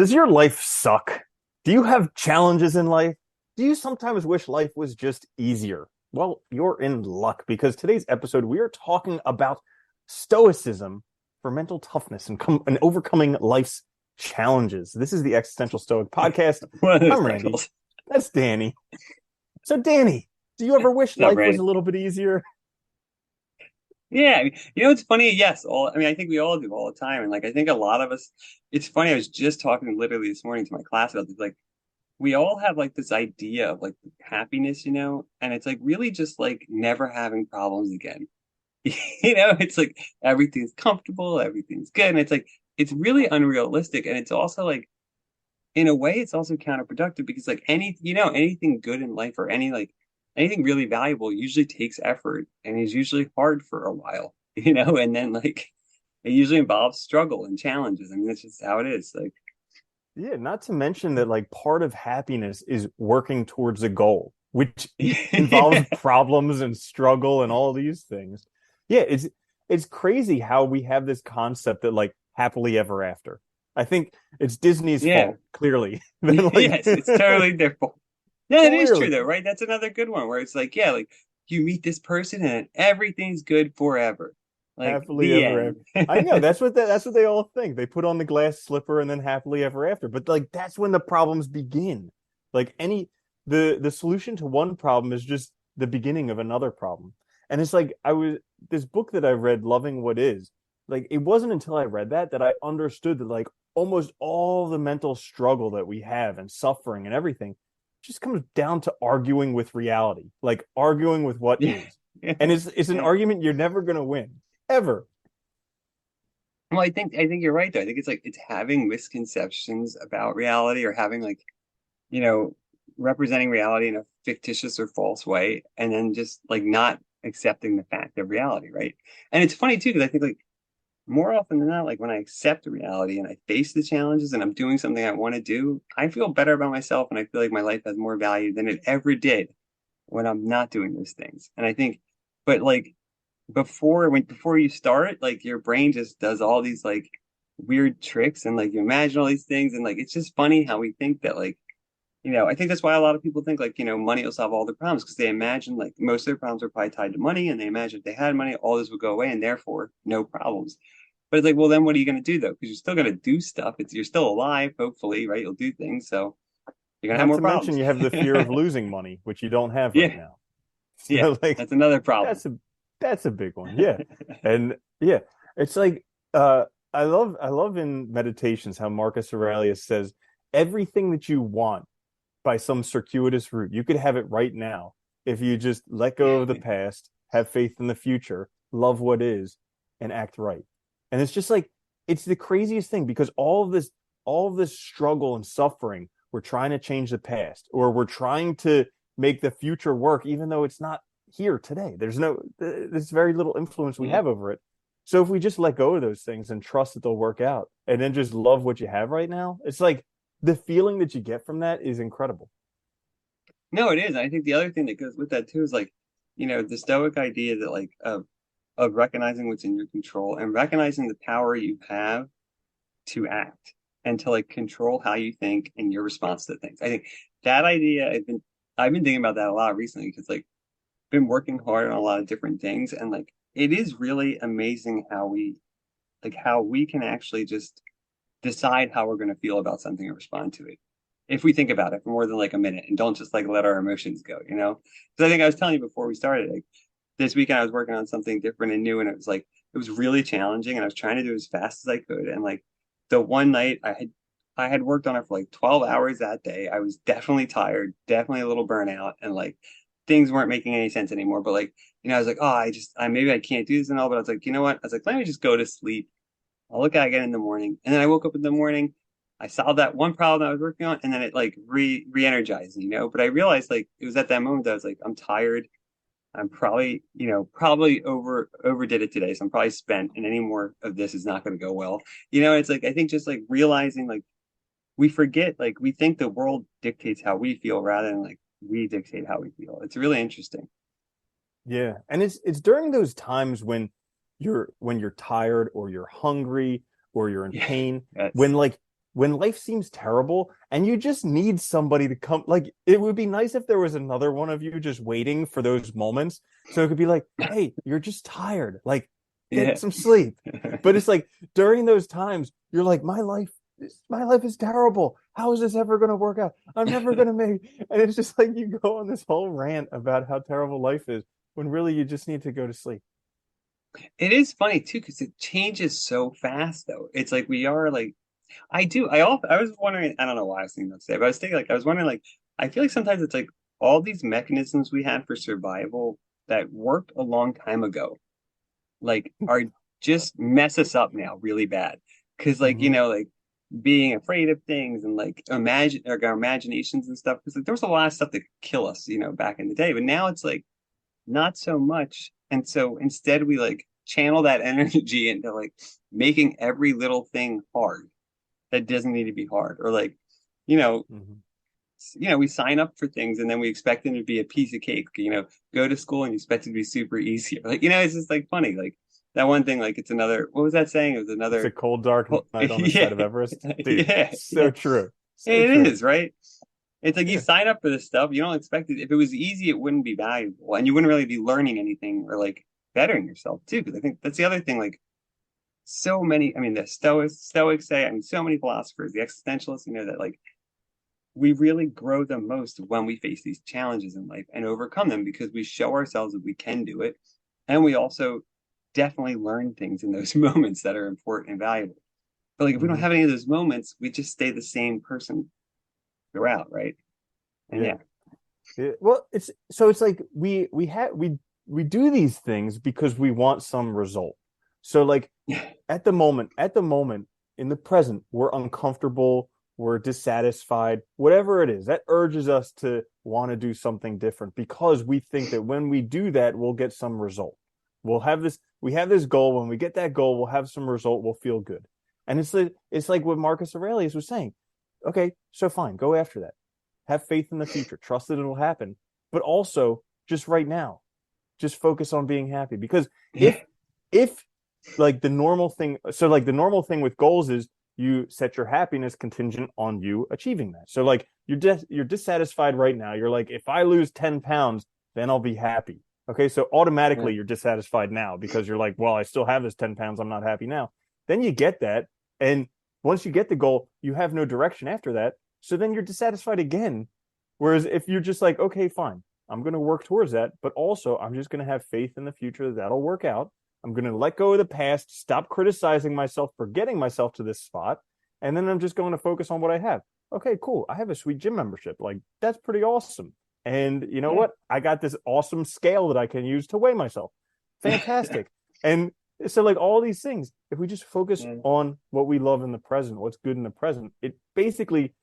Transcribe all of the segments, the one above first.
Does your life suck? Do you have challenges in life? Do you sometimes wish life was just easier? Well, you're in luck because today's episode we are talking about stoicism for mental toughness and overcoming life's challenges. This is the Existential Stoic podcast. One of those I'm Randy. titles. That's Danny. So, Danny, do you ever wish What's up, life was Randy? a little bit easier? Yeah, it's funny. Yes, I think we all do all the time, and like I think a lot of us. It's funny. I was just talking literally this morning to my class about this. Like we all have like this idea of like happiness, and it's like really just like never having problems again. It's like everything's comfortable, everything's good, and it's like it's really unrealistic, and it's also like in a way it's also counterproductive because like anything good in life or anything really valuable usually takes effort and is usually hard for a while, and then like it usually involves struggle and challenges. I mean, that's just how it is. Like, Yeah, not to mention that like part of happiness is working towards a goal, which involves yeah, problems and struggle and all these things. Yeah, it's crazy how we have this concept that like happily ever after. I think it's Disney's yeah, fault, clearly. Then like yes, it's totally their fault. Yeah, it is true clearly though, right? That's another good one where it's like, yeah, like you meet this person and everything's good forever. Like happily the ever after. end. I know that's what they all think. They put on the glass slipper and then happily ever after. But like that's when the problems begin. Like the solution to one problem is just the beginning of another problem. And it's like I was this book that I read, Loving What Is, like it wasn't until I read that I understood that like almost all the mental struggle that we have and suffering and everything just comes down to arguing with reality, like arguing with what Yeah. is. And it's an argument you're never gonna win ever. Well, I think you're right though. I think it's like it's having misconceptions about reality or having like, you know, representing reality in a fictitious or false way, and then just like not accepting the fact of reality, right? And it's funny too, because I think like more often than not, like when I accept reality and I face the challenges and I'm doing something I want to do, I feel better about myself and I feel like my life has more value than it ever did when I'm not doing those things. And I think, but like before you start, like your brain just does all these like weird tricks and like you imagine all these things and like it's just funny how we think that like I think that's why a lot of people think like money will solve all their problems because they imagine like most of their problems are probably tied to money and they imagine if they had money all this would go away and therefore no problems. But it's like, well, then what are you going to do though? Because you're still going to do stuff. You're still alive, hopefully, right? You'll do things, so you're going to have Not more to mention problems. you have the fear of losing money, which you don't have right Yeah, now. yeah, So like that's another problem. that's a that's a big one. Yeah. And yeah, it's like I love in meditations how Marcus Aurelius says everything that you want by some circuitous route, you could have it right now if you just let go of the past, have faith in the future, love what is, and act right. And it's just like it's the craziest thing because all of this struggle and suffering, we're trying to change the past or we're trying to make the future work, even though it's not here today. There's very little influence we Yeah. have over it. So if we just let go of those things and trust that they'll work out and then just love what you have right now, it's like the feeling that you get from that is incredible. No, it is. I think the other thing that goes with that too is like, the Stoic idea that like of recognizing what's in your control and recognizing the power you have to act and to like control how you think and your response to things. I think that idea I've been thinking about that a lot recently because like been working hard on a lot of different things and like it is really amazing how we can actually just decide how we're going to feel about something and respond to it if we think about it for more than like a minute and don't just like let our emotions go. Because I think I was telling you before we started, like this weekend I was working on something different and new and it was really challenging and I was trying to do it as fast as I could and like the one night I had worked on it for like 12 hours that day. I was definitely tired, definitely a little burnout, and like things weren't making any sense anymore. But like, I was like, oh, I maybe I can't do this and all, but I was like, you know what? I was like, let me just go to sleep. I'll look at it again in the morning. And then I woke up in the morning, I solved that one problem I was working on, and then it like re-energized me. But I realized like it was at that moment that I was like, I'm tired. I'm probably overdid it today. So I'm probably spent and any more of this is not going to go well. It's like I think just like realizing like we forget, like we think the world dictates how we feel rather than like we dictate how we feel. It's really interesting. Yeah. And it's during those times when you're tired or you're hungry or you're in Yeah, pain, that's when like when life seems terrible and you just need somebody to come, like it would be nice if there was another one of you just waiting for those moments. So it could be like, hey, you're just tired. Like, get Yeah. some sleep. But it's like during those times, you're like, my life is terrible. How is this ever going to work out? I'm never going to make. And it's just like you go on this whole rant about how terrible life is when really you just need to go to sleep. It is funny too, because it changes so fast though. It's like we are like I was wondering, I don't know why I was thinking that today, but I was thinking like I was wondering like I feel like sometimes it's like all these mechanisms we had for survival that worked a long time ago, like are just mess us up now really bad. Because like, Mm-hmm. like being afraid of things and like imagine like our imaginations and stuff. Because like there was a lot of stuff that could kill us, back in the day. But now it's like not so much. And so instead we like channel that energy into like making every little thing hard that doesn't need to be hard. Or like, you know, Mm-hmm. we sign up for things and then we expect them to be a piece of cake, go to school and you expect it to be super easy. Like, it's just like funny. Like that one thing, like it's another, what was that saying? It was It's a another, cold, dark oh, night on the yeah, side of Everest. Dude, yeah, yeah. so true. So It true. is, right? It's like you Yeah. sign up for this stuff, you don't expect it. If it was easy, it wouldn't be valuable, and you wouldn't really be learning anything or like bettering yourself too. Because I think that's the other thing. Like so many, I mean, the Stoics say, I mean, so many philosophers, the existentialists, that like we really grow the most when we face these challenges in life and overcome them because we show ourselves that we can do it, and we also definitely learn things in those moments that are important and valuable. But like if we don't Mm-hmm. have any of those moments, we just stay the same person throughout, right? And Yeah. yeah. Yeah. Well, it's like we do these things because we want some result. So like at the moment in the present, we're uncomfortable, we're dissatisfied, whatever it is, that urges us to want to do something different because we think that when we do that, we'll get some result. We have this goal. When we get that goal, we'll have some result, we'll feel good. And it's like what Marcus Aurelius was saying. Okay, so fine, go after that. Have faith in the future, trust that it'll happen, but also just right now, just focus on being happy. Because Yeah. if like the normal thing with goals is you set your happiness contingent on you achieving that. So like you're dissatisfied right now. You're like, if I lose 10 pounds, then I'll be happy. Okay, so Yeah. automatically you're dissatisfied now because you're like, well, I still have this 10 pounds. I'm not happy now. Then you get that. And once you get the goal, you have no direction after that. So then you're dissatisfied again. Whereas if you're just like, okay, fine, I'm going to work towards that, but also I'm just going to have faith in the future that that'll work out. I'm going to let go of the past, stop criticizing myself for getting myself to this spot, and then I'm just going to focus on what I have. Okay, cool. I have a sweet gym membership. Like, that's pretty awesome. And you know Yeah. what? I got this awesome scale that I can use to weigh myself. Fantastic. And so, like, all these things, if we just focus Yeah. on what we love in the present, what's good in the present, it basically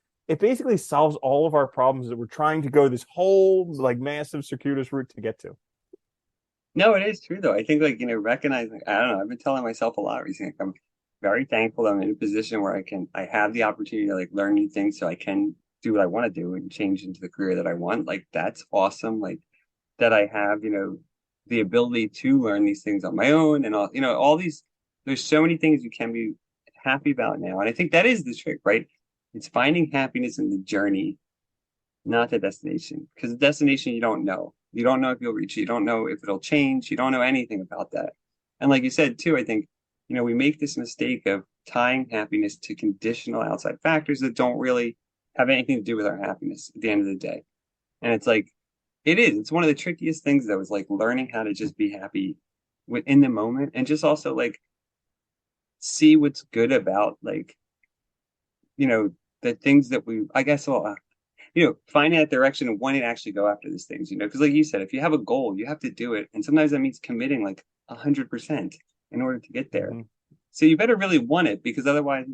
solves all of our problems that we're trying to go this whole like massive circuitous route to get to. No, it is true though. I think like, recognizing, I don't know, I've been telling myself a lot recently. Like, I'm very thankful that I'm in a position where I have the opportunity to like learn new things so I can do what I want to do and change into the career that I want. Like that's awesome. Like that I have, the ability to learn these things on my own and all these, there's so many things you can be happy about now. And I think that is the trick, right? It's finding happiness in the journey, not the destination. Because the destination you don't know. You don't know if you'll reach it. You don't know if it'll change. You don't know anything about that. And like you said too, I think, we make this mistake of tying happiness to conditional outside factors that don't really have anything to do with our happiness at the end of the day. And it's like, it is. It's one of the trickiest things though, is like learning how to just be happy within the moment and just also like see what's good about like, you know, the things that I guess, well, finding that direction and wanting to actually go after these things, because like you said, if you have a goal, you have to do it. And sometimes that means committing like 100% in order to get there. Mm-hmm. So you better really want it because otherwise,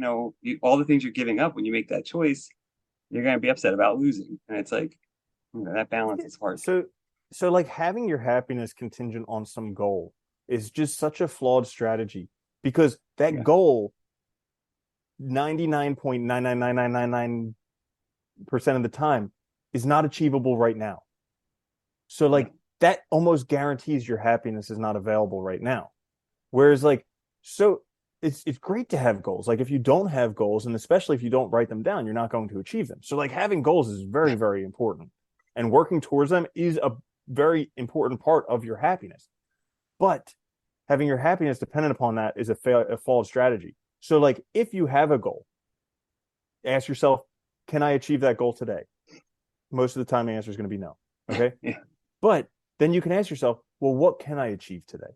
all the things you're giving up when you make that choice, you're going to be upset about losing. And it's like, that balance is hard. So, so like having your happiness contingent on some goal is just such a flawed strategy because that Yeah. goal, 99.99999% of the time, is not achievable right now. So Yeah. like that almost guarantees your happiness is not available right now. Whereas like so it's great to have goals. Like if you don't have goals, and especially if you don't write them down, you're not going to achieve them. So like having goals is very, very important. And working towards them is a very important part of your happiness. But having your happiness dependent upon that is a flawed strategy. So like if you have a goal, ask yourself, can I achieve that goal today? Most of the time the answer is going to be no. Okay. Yeah. But then you can ask yourself, well, what can I achieve today?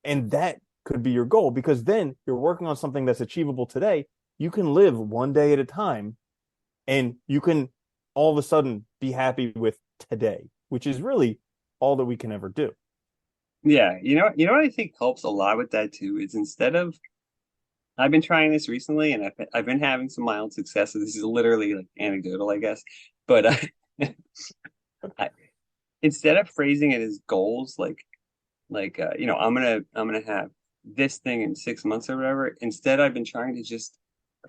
And that could be your goal, because then you're working on something that's achievable today. You can live one day at a time, and you can all of a sudden be happy with today, which is really all that we can ever do. Yeah. You know what I think helps a lot with that too is instead of I've been trying this recently and I've been having some mild success. So this is literally like anecdotal, I guess. But I, instead of phrasing it as goals, I'm gonna have this thing in 6 months or whatever. Instead, I've been trying to just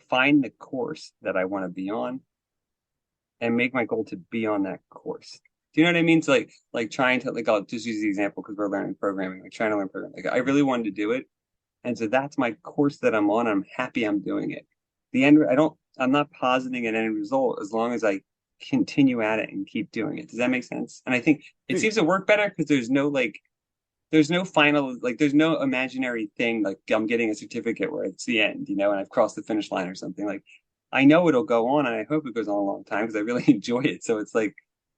find the course that I want to be on and make my goal to be on that course. Do you know what I mean? It's like trying to like I'll just use the example because we're learning programming, like trying to learn programming. Like I really wanted to do it. And so that's my course that I'm on. I'm happy I'm doing it. The end, I'm not positing an end result as long as I continue at it and keep doing it. Does that make sense? And I think it Dude, seems to work better because there's no final, like, there's no imaginary thing like I'm getting a certificate where it's the end, and I've crossed the finish line or something. Like, I know it'll go on and I hope it goes on a long time because I really enjoy it. So it's like,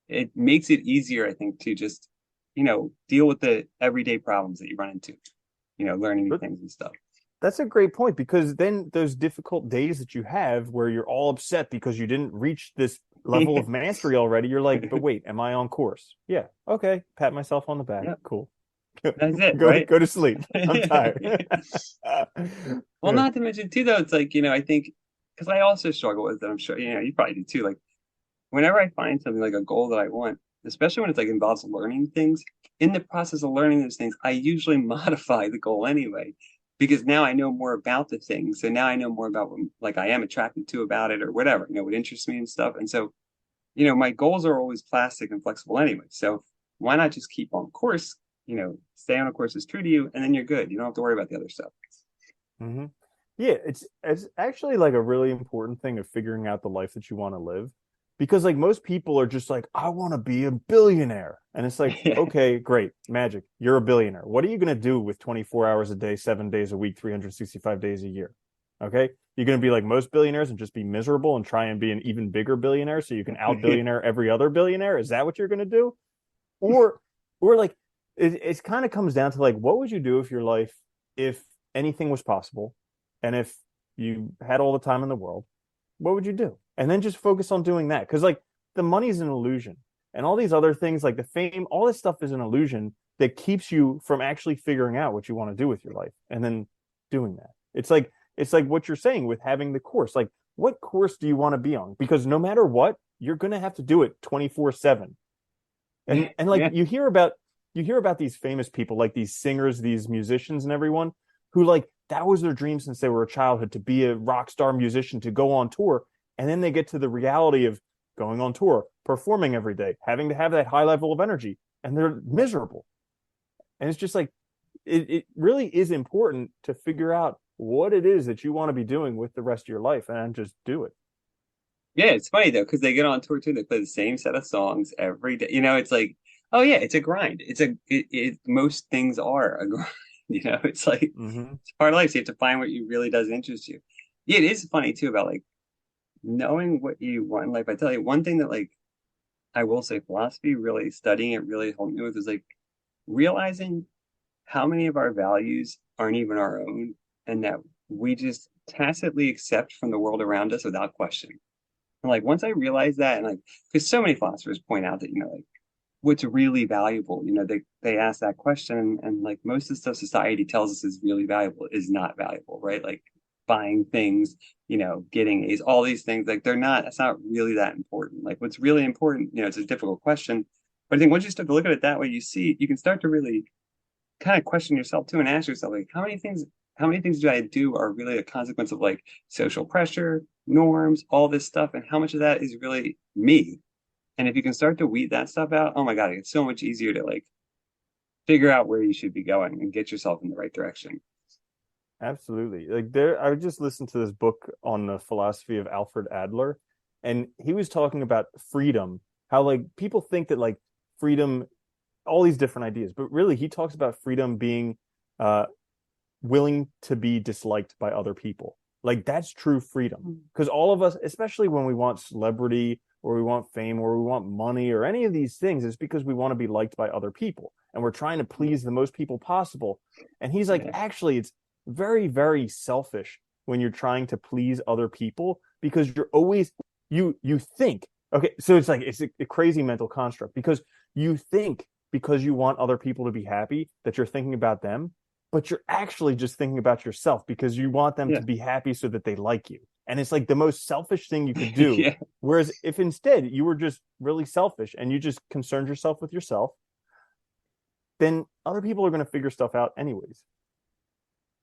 it makes it easier, I think, to just, deal with the everyday problems that you run into, learning new but things and stuff. that's a great point, because then those difficult days that you have where you're all upset because you didn't reach this level of mastery already, you're like, but wait, am I on course? Yeah. Okay. Pat myself on the back. Yeah, Cool. that's it, Go right? go to sleep. I'm tired. Well, not to mention too, though, it's like, I think because I also struggle with it. I'm sure, you probably do too. Like whenever I find something like a goal that I want, especially when it's like involves learning things, in the process of learning those things, I usually modify the goal anyway, because now I know more about the thing. So now I know more about what like I am attracted to about it or whatever, what interests me and stuff. And so, my goals are always plastic and flexible anyway. So why not just keep on course, stay on a course that's true to you, and then you're good. You don't have to worry about the other stuff. Hmm. Yeah, it's actually like a really important thing of figuring out the life that you want to live. Because like most people are just like, I want to be a billionaire. And it's like, Yeah. okay, great, magic. You're a billionaire. What are you going to do with 24 hours a day, 7 days a week, 365 days a year? Okay. You're going to be like most billionaires and just be miserable and try and be an even bigger billionaire so you can out billionaire every other billionaire. Is that what you're going to do? Or, or like, it kind of comes down to like, what would you do if your life, if anything was possible, and if you had all the time in the world, what would you do? And then just focus on doing that. Because like the money is an illusion. And all these other things like the fame, all this stuff is an illusion that keeps you from actually figuring out what you want to do with your life and then doing that. It's like what you're saying with having the course. Like what course do you want to be on? Because no matter what, you're gonna have to do it 24/7. And like Yeah. you hear about these famous people, like these singers, these musicians and everyone who like that was their dream since they were a childhood, to be a rock star musician, to go on tour. And then they get to the reality of going on tour, performing every day, having to have that high level of energy, and they're miserable. And it's just like it really is important to figure out what it is that you want to be doing with the rest of your life and just do it. Yeah, it's funny though, because they get on tour too. They play the same set of songs every day. It's like, oh yeah, it's a grind. Most things are a grind. It's like Mm-hmm. it's part of life. So you have to find what you really does interest you. Yeah, it is funny too about like knowing what you want in life. I tell you, one thing that like I will say philosophy, really studying it really helped me with is like realizing how many of our values aren't even our own and that we just tacitly accept from the world around us without question. And like once I realized that, and like because so many philosophers point out that like what's really valuable, they ask that question, and like most of the stuff society tells us is really valuable is not valuable, right? Like buying things, getting A's, all these things, like it's not really that important. Like what's really important, it's a difficult question, but I think once you start to look at it that way, you can start to really kind of question yourself too and ask yourself like how many things do I do are really a consequence of like social pressure, norms, all this stuff, and how much of that is really me. And if you can start to weed that stuff out, oh my God, it's so much easier to like figure out where you should be going and get yourself in the right direction. Absolutely. Like there, I just listened to this book on the philosophy of Alfred Adler, and he was talking about freedom, how like people think that like freedom, all these different ideas, but really he talks about freedom being uh willing to be disliked by other people. Like that's true freedom. Because all of us, especially when we want celebrity or we want fame or we want money or any of these things, it's because we want to be liked by other people and we're trying to please the most people possible. And he's like, Yeah. actually, it's very, very selfish when you're trying to please other people because you're always you think okay, so it's like it's a crazy mental construct because you think because you want other people to be happy that you're thinking about them, but you're actually just thinking about yourself because you want them Yeah. to be happy so that they like you. And it's like the most selfish thing you could do. Yeah. Whereas if instead you were just really selfish and you just concerned yourself with yourself, then other people are going to figure stuff out anyways.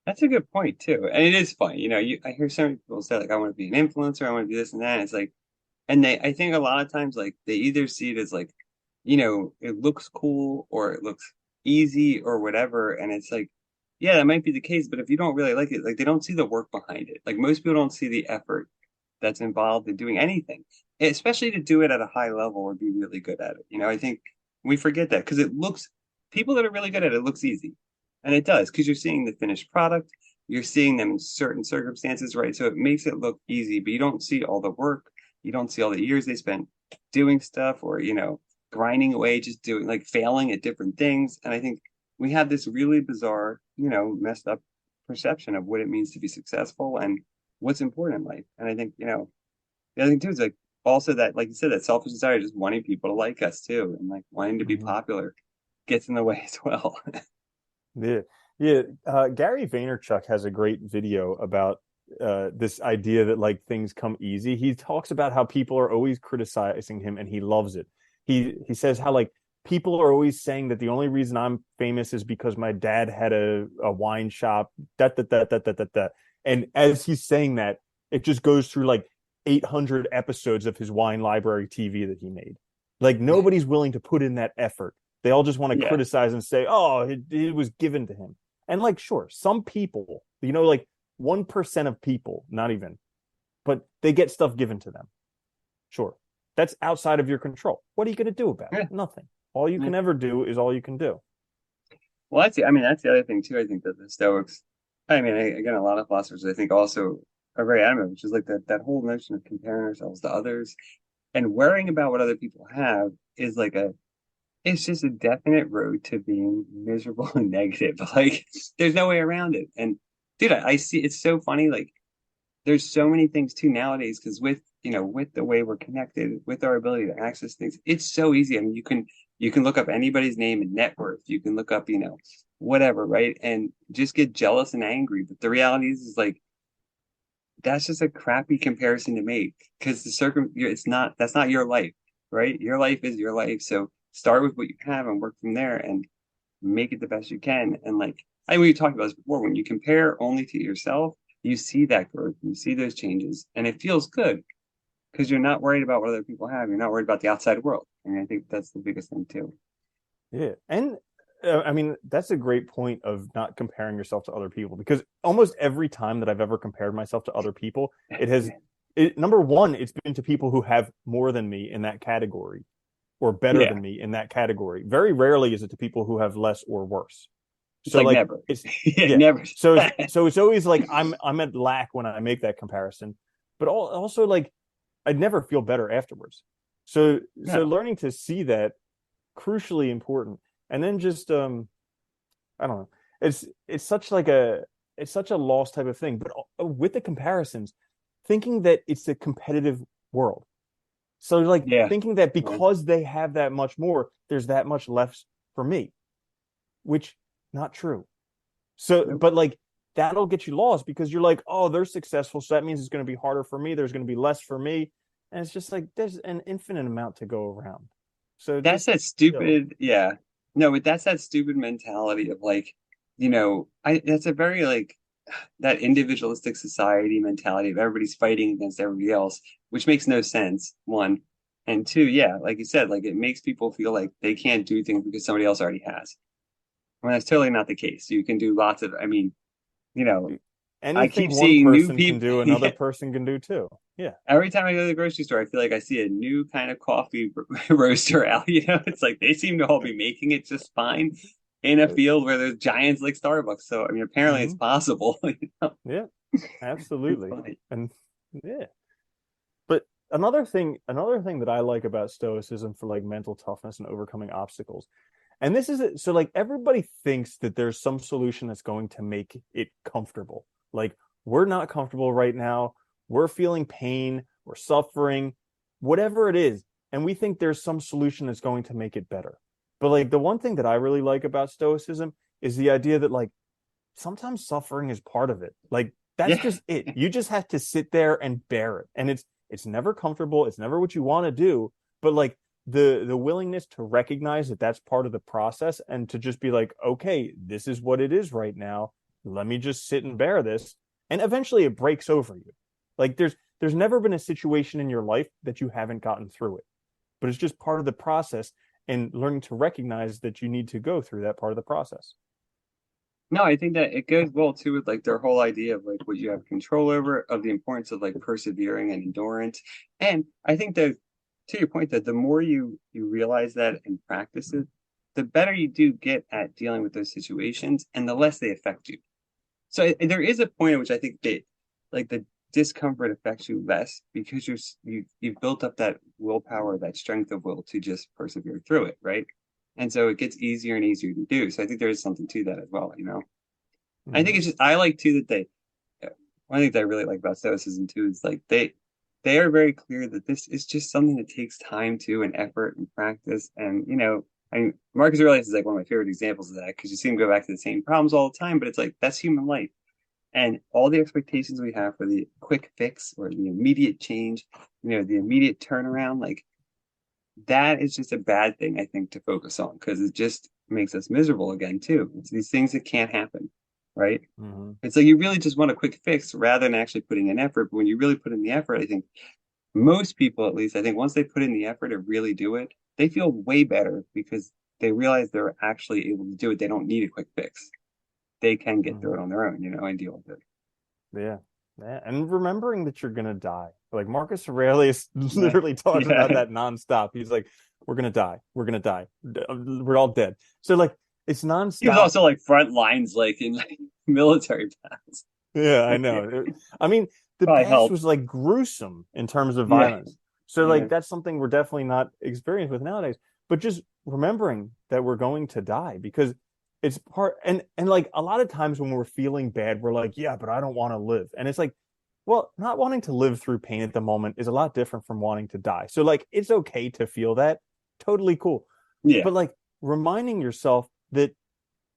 That's a good point too. And it is funny, I hear some people say like I want to be an influencer, I want to do this and that. And it's like, and I think a lot of times like they either see it as like, it looks cool or it looks easy or whatever. And it's like, yeah, that might be the case, but if you don't really like it, like they don't see the work behind it. Like most people don't see the effort that's involved in doing anything, especially to do it at a high level or be really good at it. I think we forget that because people that are really good at it looks easy. And it does because you're seeing the finished product, you're seeing them in certain circumstances, right? So it makes it look easy, but you don't see all the work, you don't see all the years they spent doing stuff or, grinding away, just doing like failing at different things. And I think we have this really bizarre, messed up perception of what it means to be successful and what's important in life. And I think, the other thing too is like also that, like you said, that selfish desire, just wanting people to like us too, and like wanting to be Mm-hmm. popular gets in the way as well. Yeah, yeah. Gary Vaynerchuk has a great video about this idea that like things come easy. He talks about how people are always criticizing him, and he loves it. He says how like people are always saying that the only reason I'm famous is because my dad had a wine shop. That. And as he's saying that, it just goes through like 800 episodes of his wine library TV that he made. Like nobody's willing to put in that effort. They all just want to Yeah, criticize and say, "Oh, it was given to him." And like, sure, some people, like 1% of people, not even, but they get stuff given to them. Sure, that's outside of your control. What are you going to do about it? yeah, Nothing. All you yeah. can ever do is all you can do. Well, that's the other thing too. I think that the Stoics, again, a lot of philosophers, I think also are very adamant, which is like that whole notion of comparing ourselves to others and worrying about what other people have is like it's just a definite road to being miserable and negative. Like there's no way around it. And dude, I see it's so funny. Like there's so many things too nowadays because with the way we're connected, with our ability to access things, it's so easy. I mean, you can look up anybody's name and net worth. You can look up, whatever, right? And just get jealous and angry. But the reality is like that's just a crappy comparison to make because it's not that's not your life, right? Your life is your life. So start with what you have and work from there and make it the best you can. And like I mean, we talked about this before. When you compare only to yourself, you see that growth, you see those changes, and it feels good because you're not worried about what other people have. You're not worried about the outside world. And I think that's the biggest thing too. Yeah. And I mean, that's a great point of not comparing yourself to other people because almost every time that I've ever compared myself to other people, number one, it's been to people who have more than me in that category or better Yeah, than me in that category. Very rarely is it to people who have less or worse. it's So like like never. it's Yeah, yeah. never. So it's always like I'm at lack when I make that comparison, but also like I'd never feel better afterwards. So No. learning to see that crucially important, and then just I don't know. It's such like it's such a lost type of thing. But with the comparisons, thinking that it's a competitive world. So like Yeah. thinking that Yeah. because they have that much more, there's that much left for me, which not true. So, Nope. but like that'll get you lost because you're like, oh, they're successful, so that means it's going to be harder for me. There's going to be less for me, and it's just like there's an infinite amount to go around. So That's just that chill. stupid, yeah. No, but that's that stupid mentality of like, I that's a very like that individualistic society mentality of everybody's fighting against everybody else, which makes no sense, one. And two, yeah, like you said, like it makes people feel like they can't do things because somebody else already has. Well, that's totally not the case. You can do lots of, you know, I anything keep one seeing new person can people. do, another Yeah. person can do too. Yeah. Every time I go to the grocery store, I feel like I see a new kind of coffee roaster out. It's like they seem to all be making it just fine in a field where there's giants like Starbucks. So I mean, apparently it's Hmm. possible. Yeah, It's absolutely. funny. And yeah. But another thing that I like about stoicism for like mental toughness and overcoming obstacles, and this is it. So like everybody thinks that there's some solution that's going to make it comfortable. Like we're not comfortable right now. We're feeling pain, we're suffering, whatever it is, and we think there's some solution that's going to make it better. But like the one thing that I really like about stoicism is the idea that like sometimes suffering is part of it. Like that's Yeah. just it. You just have to sit there and bear it. And it's never comfortable. It's never what you want to do, but like the willingness to recognize that that's part of the process and to just be like, okay, this is what it is right now. Let me just sit and bear this. And eventually it breaks over you. Like there's never been a situation in your life that you haven't gotten through it. But it's just part of the process and learning to recognize that you need to go through that part of the process. No, I think that it goes well too with like their whole idea of like what you have control over, of the importance of like persevering and endurance. And I think that to your point that the more you realize that and practice it, the better you do get at dealing with those situations and the less they affect you. So there is a point at which I think that like the discomfort affects you less because you've built up that willpower, that strength of will to just persevere through it, right? And so it gets easier and easier to do. So I think there is something to that as well. I think Mm-hmm. it's just I like too that they one thing that I really like about Stoicism too is like they are very clear that this is just something that takes time to and effort and practice. And I mean, Marcus Aurelius is like one of my favorite examples of that because you see him go back to the same problems all the time, but it's like that's human life. And all the expectations we have for the quick fix or the immediate change, the immediate turnaround, like that is just a bad thing, I think, to focus on because it just makes us miserable again, too. It's these things that can't happen, right? Mm-hmm. It's like you really just want a quick fix rather than actually putting in effort. But when you really put in the effort, I think most people, at least, I think once they put in the effort to really do it, they feel way better because they realize they're actually able to do it. They don't need a quick fix. They can get through Mm-hmm. it on their own, and deal with it. Yeah. Yeah. And remembering that you're gonna die. Like Marcus Aurelius Yeah. literally talks about Yeah. that nonstop. He's like, we're gonna die. We're gonna die. We're all dead. So like it's He was nonstop. also like front lines, like in like military battles. Yeah, I Yeah. know. I mean, the Probably past helped. was like gruesome in terms of Yeah. violence. So Yeah. like that's something we're definitely not experienced with nowadays. But just remembering that we're going to die because it's part and like a lot of times when we're feeling bad, we're like, yeah, but I don't want to live. And it's like, well, not wanting to live through pain at the moment is a lot different from wanting to die. So like it's okay to feel that. Totally cool. Yeah. But like reminding yourself that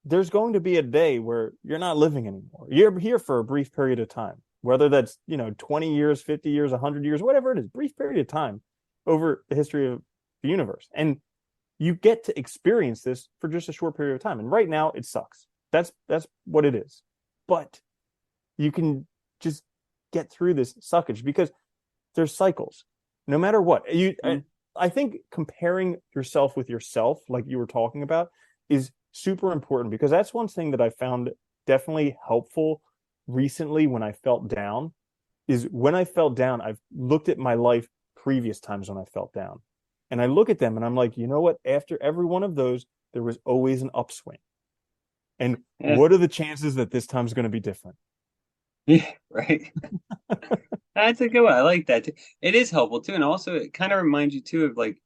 there's going to be a day where you're not living anymore. You're here for a brief period of time, whether that's, 20 years, 50 years, 100 years, whatever it is, brief period of time over the history of the universe. And you get to experience this for just a short period of time. And right now it sucks. That's what it is. But you can just get through this suckage because there's cycles. No matter what. I think comparing yourself with yourself, like you were talking about, is super important because that's one thing that I found definitely helpful recently when I felt down. Is when I felt down, I've looked at my life previous times when I felt down. And I look at them and I'm like, you know what? After every one of those, there was always an upswing. And Yeah. what are the chances that this time's going to be different? Yeah. Right. That's a good one. I like that too. It is helpful too. And also it kind of reminds you too of like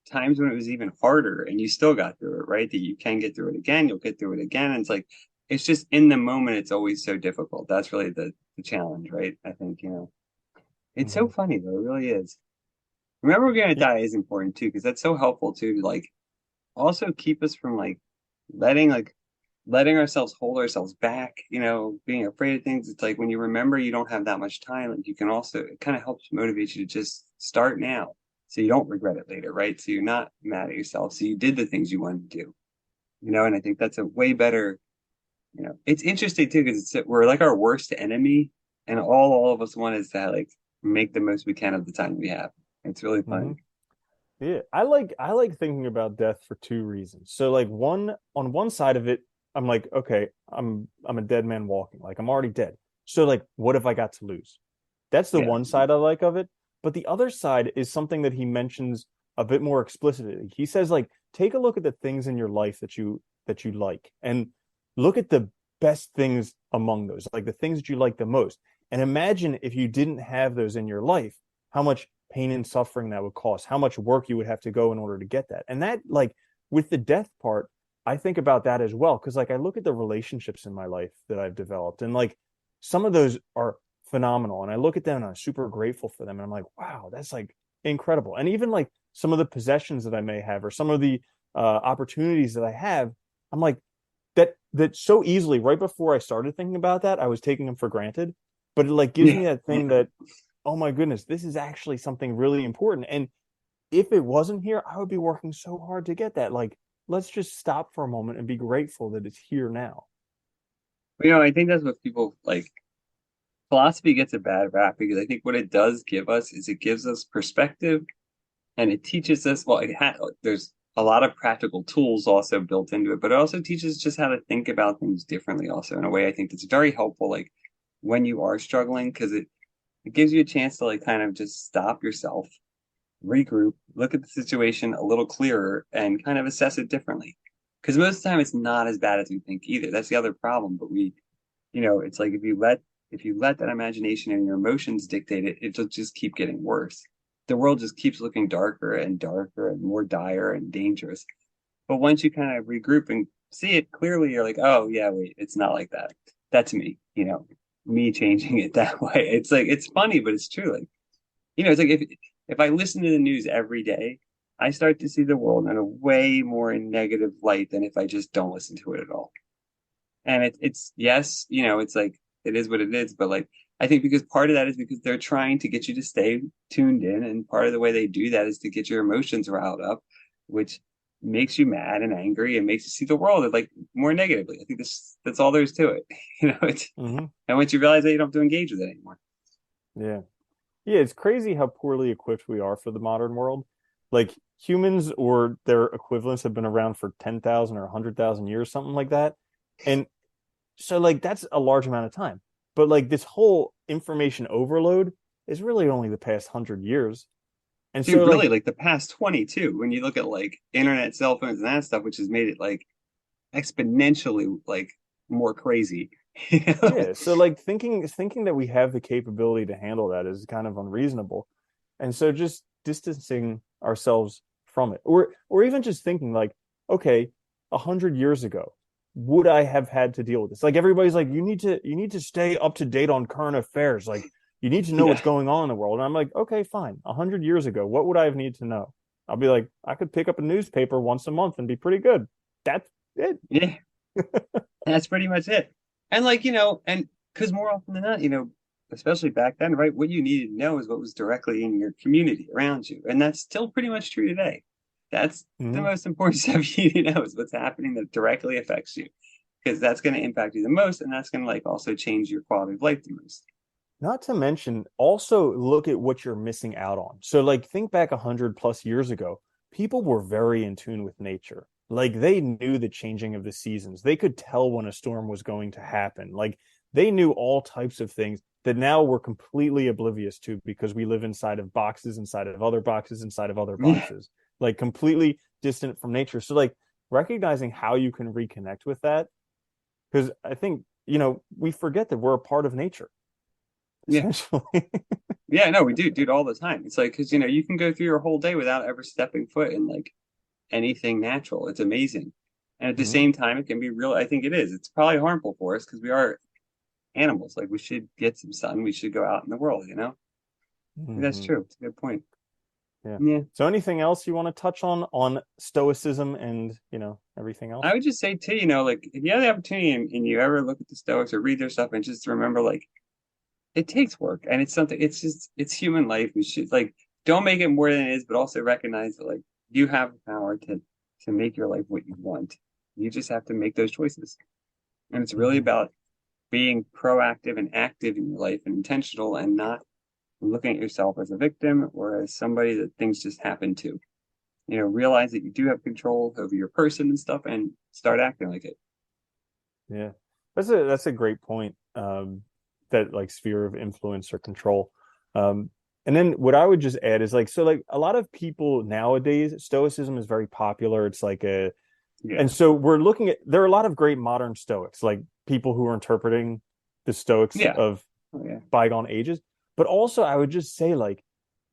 times when it was even harder and you still got through it, right? That you can get through it again, you'll get through it again. And it's like it's just in the moment it's always so difficult. That's really the challenge, right? I think, it's so Mm-hmm. funny though, it really is. Remember we're gonna die is important too, because that's so helpful too to like also keep us from letting like letting ourselves hold ourselves back, being afraid of things. It's like when you remember you don't have that much time, like you can also it kind of helps motivate you to just start now so you don't regret it later, right? So you're not mad at yourself. So you did the things you wanted to do, and I think that's a way better, it's interesting too, because we're like our worst enemy, and all of us want is to like make the most we can of the time we have. It's really Mm-hmm. funny. Yeah, I like thinking about death for two reasons. So like on one side of it, I'm like, okay, I'm a dead man walking. Like I'm already dead. So like, what have I got to lose? That's the Yeah. one side I like of it. But the other side is something that he mentions a bit more explicitly. He says like, take a look at the things in your life that you like, and look at the best things among those, like the things that you like the most. And imagine if you didn't have those in your life, how much pain and suffering that would cost, how much work you would have to go in order to get that. And that, like, with the death part, I think about that as well. Cause like I look at the relationships in my life that I've developed, and like some of those are phenomenal. And I look at them and I'm super grateful for them. And I'm like, wow, that's like incredible. And even like some of the possessions that I may have, or some of the opportunities that I have, I'm like, that so easily right before I started thinking about that, I was taking them for granted. But it like gives Yeah. me that thing that, oh my goodness, this is actually something really important. And if it wasn't here, I would be working so hard to get that. Like, let's just stop for a moment and be grateful that it's here now. I think that's what people like. Philosophy gets a bad rap because I think what it does give us is it gives us perspective, and it teaches us, well, there's a lot of practical tools also built into it, but it also teaches just how to think about things differently also in a way I think that's very helpful, like when you are struggling, because it gives you a chance to like kind of just stop yourself, regroup, look at the situation a little clearer, and kind of assess it differently. Because most of the time it's not as bad as we think either. That's the other problem. But it's like if you let that imagination and your emotions dictate it, it'll just keep getting worse. The world just keeps looking darker and darker and more dire and dangerous. But once you kind of regroup and see it clearly, you're like, oh yeah, wait, it's not like that. That's me changing it that way. It's like it's funny, but it's true. Like, it's like if I listen to the news every day, I start to see the world in a way more negative light than if I just don't listen to it at all. And it's yes, it's like it is what it is, but like I think because part of that is because they're trying to get you to stay tuned in, and part of the way they do that is to get your emotions riled up, which makes you mad and angry and makes you see the world like more negatively. I think that's all there is to it. It's Mm-hmm. and once you realize that, you don't have to engage with it anymore. Yeah. Yeah, it's crazy how poorly equipped we are for the modern world. Like humans or their equivalents have been around for 10,000 or 100,000 years, something like that. And so like that's a large amount of time. But like this whole information overload is really only the past 100 years. And Dude, so really, like, like the past 22, when you look at like internet, cell phones, and that stuff, which has made it like exponentially like more crazy. You know? yeah, so like thinking that we have the capability to handle that is kind of unreasonable. And so just distancing ourselves from it, or even just thinking like, okay, 100 years ago, would I have had to deal with this? Like everybody's like, you need to stay up to date on current affairs. Like you need to know what's Yeah, going on in the world. And I'm like, okay, fine. 100 years ago, what would I have needed to know? I'll be like, I could pick up a newspaper once a month and be pretty good. That's it. yeah, that's pretty much it. And like, and because more often than not, especially back then, right, what you needed to know is what was directly in your community around you. And that's still pretty much true today. That's the Mhm. most important stuff you need to know is what's happening that directly affects you. Because that's going to impact you the most, and that's going to like also change your quality of life the most. Not to mention, also look at what you're missing out on. So, like, think back 100 plus years ago, people were very in tune with nature. Like, they knew the changing of the seasons. They could tell when a storm was going to happen. Like, they knew all types of things that now we're completely oblivious to because we live inside of boxes, inside of other boxes, inside of other Yeah, boxes, like, completely distant from nature. So, like, recognizing how you can reconnect with that, because I think, we forget that we're a part of nature, yeah, essentially. yeah. No, we do it all the time. It's like because you can go through your whole day without ever stepping foot in like anything natural. It's amazing. And at the Mhm. same time, it can be real. I think it is. It's probably harmful for us because we are animals. Like we should get some sun. We should go out in the world. That's Hmm. true. It's a good point. Yeah. Yeah. So anything else you want to touch on Stoicism and, everything I else? would just say too, like if you have the opportunity and you ever look at the Stoics or read their stuff and just remember like it takes work and it's something it's human life. We should like don't make it more than it is, but also recognize that like you have the power to make your life what you want. You just have to make those choices. And it's really Hmm. about being proactive and active in your life and intentional and not looking at yourself as a victim or as somebody that things just happen to. Realize that you do have control over your person and stuff and start acting like it. Yeah. That's a great point. that like sphere of influence or control. And then what I would just add is like, so like a lot of people nowadays, Stoicism is very popular. It's like Yeah. and so we're looking at, there are a lot of great modern Stoics, like people who are interpreting the Stoics Yeah. of Oh, yeah. bygone ages. But also, I would just say, like,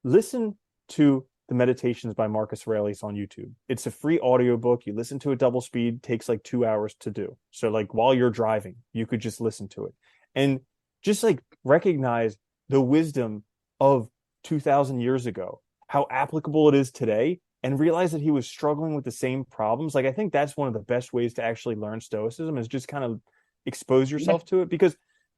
listen to the Meditations by Marcus Aurelius on YouTube. It's a free audiobook. You listen to it double speed, takes like 2 hours to do. So, like, while you're driving, you could just listen to it and just like recognize the wisdom of 2000 years ago, how applicable it is today, and realize that he was struggling with the same problems. Like, I think that's one of the best ways to actually learn Stoicism is just kind of expose Yeah. yourself to it. Because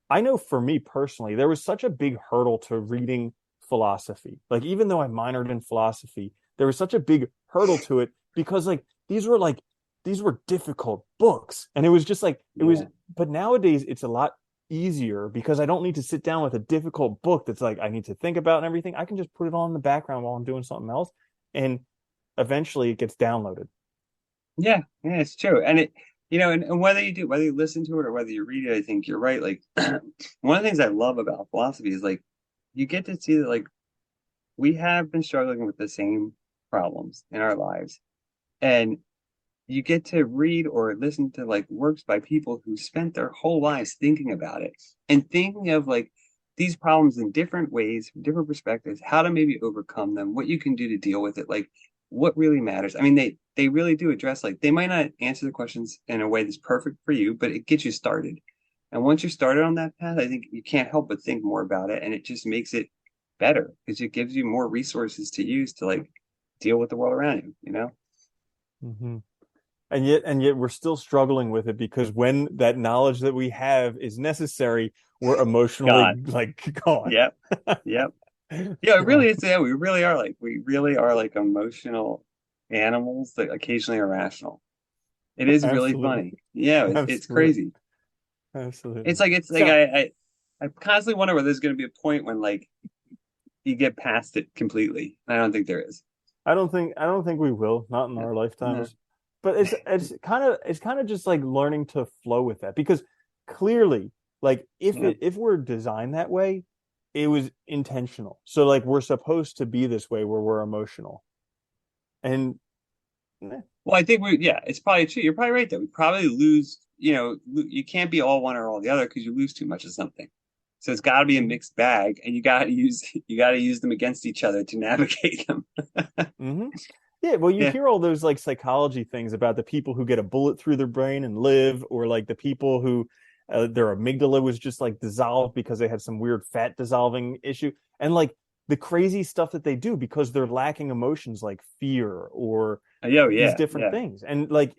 I know for me personally, there was such a big hurdle to reading philosophy. Like, even though I minored in philosophy, there was such a big hurdle to it because these were difficult books. And it was just like, it was, Yeah. but nowadays it's a lot easier because I don't need to sit down with a difficult book that's like I need to think about and everything. I can just put it on in the background while I'm doing something else. And eventually it gets downloaded. Yeah, yeah, it's true. And it, and whether you do, whether you listen to it or whether you read it, I think you're right. Like one of the things I love about philosophy is like you get to see that like we have been struggling with the same problems in our lives. And you get to read or listen to like works by people who spent their whole lives thinking about it and thinking of like these problems in different ways, from different perspectives, how to maybe overcome them, what you can do to deal with it, like what really matters. I mean, they really do address like they might not answer the questions in a way that's perfect for you, but it gets you started. And once you're started on that path, I think you can't help but think more about it, and it just makes it better because it gives you more resources to use to like deal with the world around you, you know? Mm-hmm. And yet we're still struggling with it because when that knowledge that we have is necessary, we're emotionally God. like gone. Yep. Yep. Yeah, it really So, is. Yeah, we really are like emotional animals that occasionally are rational. It is really absolutely. funny. Yeah, it's Absolutely. crazy. Absolutely. It's like So I constantly wonder whether there's going to be a point when like you get past it completely. I don't think there is. I don't think we will, not in Yeah. our No. lifetimes. But it's kind of just like learning to flow with that because clearly, like Yeah. if we're designed that way, it was intentional. So like we're supposed to be this way where we're emotional. And eh, Well, I think yeah, it's probably true. You're probably right though. We probably lose, you can't be all one or all the other because you lose too much of something. So it's got to be a mixed bag, and you got to use them against each other to navigate them. mm-hmm. Yeah, well, you Yeah. hear all those like psychology things about the people who get a bullet through their brain and live, or like the people who their amygdala was just like dissolved because they had some weird fat dissolving issue, and like the crazy stuff that they do because they're lacking emotions like fear or Oh, these yeah, different yeah. things. And like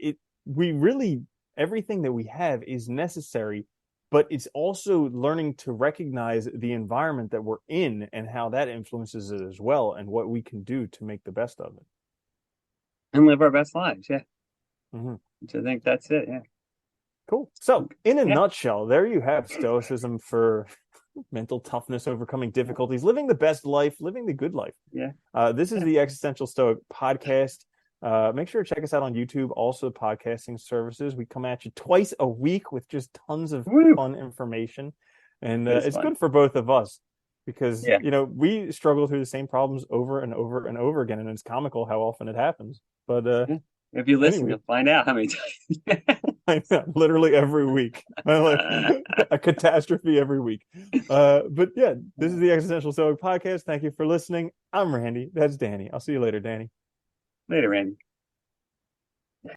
we really, everything that we have is necessary, but it's also learning to recognize the environment that we're in and how that influences it as well, and what we can do to make the best of it. And live our best lives. Yeah. Mhm. Which I think that's it. Yeah. Cool. So, in a Yeah. nutshell, there you have Stoicism for mental toughness, overcoming difficulties, living the best life, living the good life. Yeah. This is Yeah. the Existential Stoic podcast. Make sure to check us out on YouTube, also podcasting services. We come at you twice a week with just tons of Woo. fun information. And It is it's fun. good for both of us because, Yeah. we struggle through the same problems over and over and over again. And it's comical how often it happens. But Yeah. If you listen, anyway, you'll find out how many times. I know, literally every week. A catastrophe every week. But yeah, this is the Existential Stoic Podcast. Thank you for listening. I'm Randy. That's Danny. I'll see you later, Danny. Later, Randy.